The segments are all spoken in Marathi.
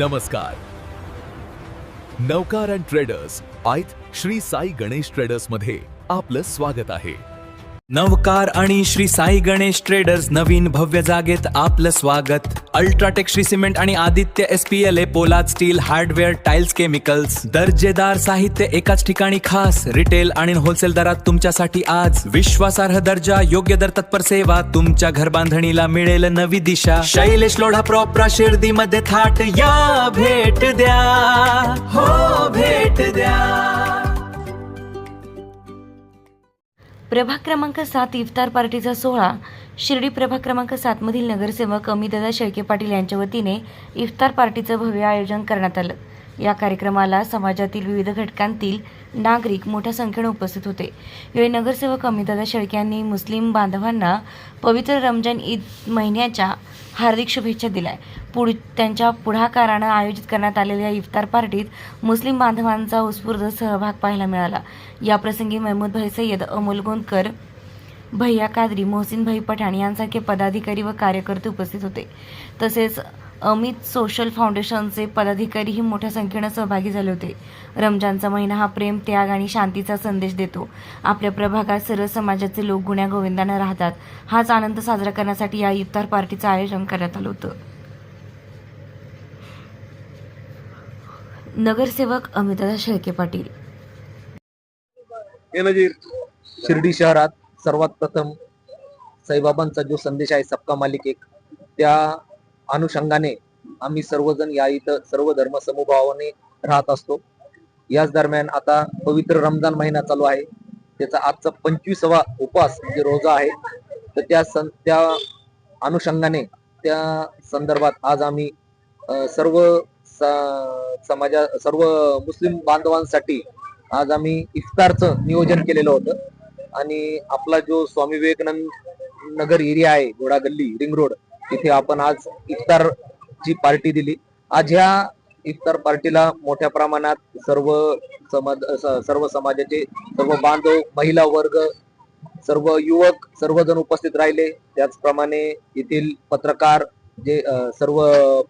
नमस्कार. नवकार अँड ट्रेडर्स आयत श्री साई गणेश ट्रेडर्स मध्ये आपलं स्वागत आहे. नवकार आणि श्री साई गणेश ट्रेडर्स नवीन भव्य जागेत आपलं स्वागत. अल्ट्राटेक श्री सिमेंट आणि आदित्य SPLA पोलाद स्टील हार्डवेअर टाइल्स केमिकल्स दर्जेदार साहित्य एकाच ठिकाणी खास रिटेल आणि होलसेल दरात तुमच्यासाठी आज विश्वासार्ह दर्जा योग्य दर तत्पर सेवा तुमच्या घर बांधणीला मिळेल नवी दिशा. शैलेश लोढा प्रॉपरा शिर्डी मध्ये थाट या भेट द्या हो भेट द्या. प्रभाग क्रमांक 7 इफ्तार पार्टीचा सोहळा शिर्डी प्रभाग क्रमांक 7 मधील नगरसेवक अमितदादा शेळके पाटील यांच्या वतीने इफ्तार पार्टीचं भव्य आयोजन करण्यात आलं. या कार्यक्रमाला समाजातील विविध घटकांतील नागरिक मोठ्या संख्येने उपस्थित होते. यावेळी नगरसेवक अमितदादा शेळके यांनी मुस्लिम बांधवांना पवित्र रमजान ईद महिन्याच्या हार्दिक शुभेच्छा दिल्या. त्यांच्या पुढाकारानं आयोजित करण्यात आलेल्या इफ्तार पार्टीत मुस्लिम बांधवांचा उत्स्फूर्त सहभाग पाहायला मिळाला. याप्रसंगी महमूद भाई सय्यद, अमोल गोंदकर, भैया कादरी, मोहसिन भाई पठाण यांसारखे पदाधिकारी व कार्यकर्ते उपस्थित होते. तसेच अमित सोशल फाउंडेशनचे पदाधिकारीही मोठ्या संख्येने सहभागी झाले होते. रमजानचा महिना हा प्रेम, त्याग आणि शांतीचा संदेश देतो. आपल्या प्रभागात सर्व समाजाचे लोक गुण्यागोविंदाने राहतात. हाच आनंद साजरा करण्यासाठी या इफ्तार पार्टीचं आयोजन करण्यात आलं होतं. नगरसेवक अमितदादा शेळके पाटील. शिर्डी शहरात सर्वात प्रथम साईबाबांचा जो संदेश आहे सबका मालिक एक, त्या अनुषंगाने आम्ही सर्वजण या इथं सर्व धर्म समभावाने राहत असतो. याच दरम्यान आता पवित्र रमजान महिना चालू आहे. त्याचा आजचा 25वा उपवास म्हणजे रोजा आहे. तर त्या अनुषंगाने त्या संदर्भात आज आम्ही सर्व मुस्लिम बांधवांसाठी आज आम्ही इफ्तारचं नियोजन केलेलं होतं. आणि आपला जो स्वामी विवेकानंद नगर एरिया आहे, घोडा गल्ली, रिंग रोड, तिथे आपण आज इफ्तारची पार्टी दिली. आज ह्या इफ्तार पार्टीला मोठ्या प्रमाणात सर्व समाजाचे सर्व बांधव, महिला वर्ग, सर्व युवक सर्वजण उपस्थित राहिले. त्याचप्रमाणे येथील पत्रकार जे सर्व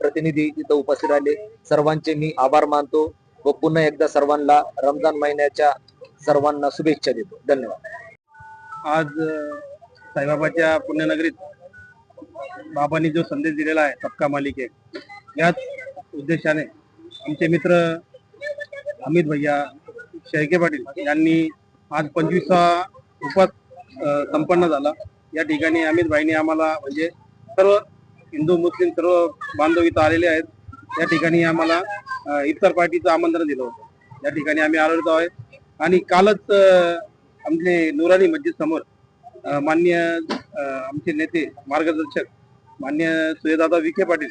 प्रतिनिधी इथं उपस्थित राहिले, सर्वांचे मी आभार मानतो व पुन्हा एकदा सर्वांना रमजान महिन्याच्या सर्वांना शुभेच्छा देतो. धन्यवाद. आज साईबाबाच्या पुण्यनगरीत बाबांनी जो संदेश दिलेला आहे सबका मालिक एक, याच उद्देशाने आमचे मित्र अमित भैया शेळके पाटील यांनी आज 25वा उपवास संपन्न झाला. या ठिकाणी अमित भाईंनी आम्हाला म्हणजे सर्व हिंदू मुस्लिम सर्व बांधव इथं आलेले आहेत. या ठिकाणी आम्हाला इफ्तार पार्टीचं आमंत्रण दिलं होतं. या ठिकाणी आम्ही आलेलो आहे. आणि कालच आमचे नुरानी मस्जिद समोर माननीय आमचे नेते मार्गदर्शक माननीय सुजयदादा विखे पाटील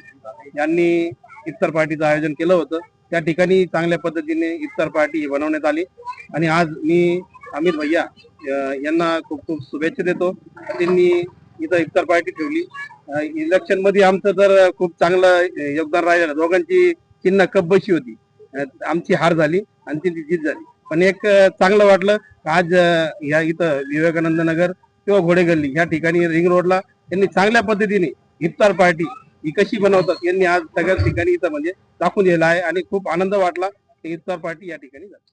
यांनी इफ्तार पार्टीचं आयोजन केलं होतं. त्या ठिकाणी चांगल्या पद्धतीने इफ्तार पार्टी बनवण्यात आली. आणि आज मी अमित भैया यांना खूप खूप शुभेच्छा देतो. त्यांनी इथं इफ्तार पार्टी ठेवली. इलेक्शन मध्ये आमचं तर खूप चांगलं योगदान राहिलं. दोघांची चिन्ह कब्बशी होती. आमची हार झाली आणि ती जीत झाली. पण एक चांगलं वाटलं आज या इथं विवेकानंद नगर किंवा घोडे गल्ली या ठिकाणी रिंग रोडला यांनी चांगल्या पद्धतीने इफ्तार पार्टी ही कशी बनवतात यांनी आज सगळ्या ठिकाणी इथं म्हणजे दाखवून दिलेला आहे. आणि खूप आनंद वाटला की इफ्तार पार्टी या ठिकाणी झाली.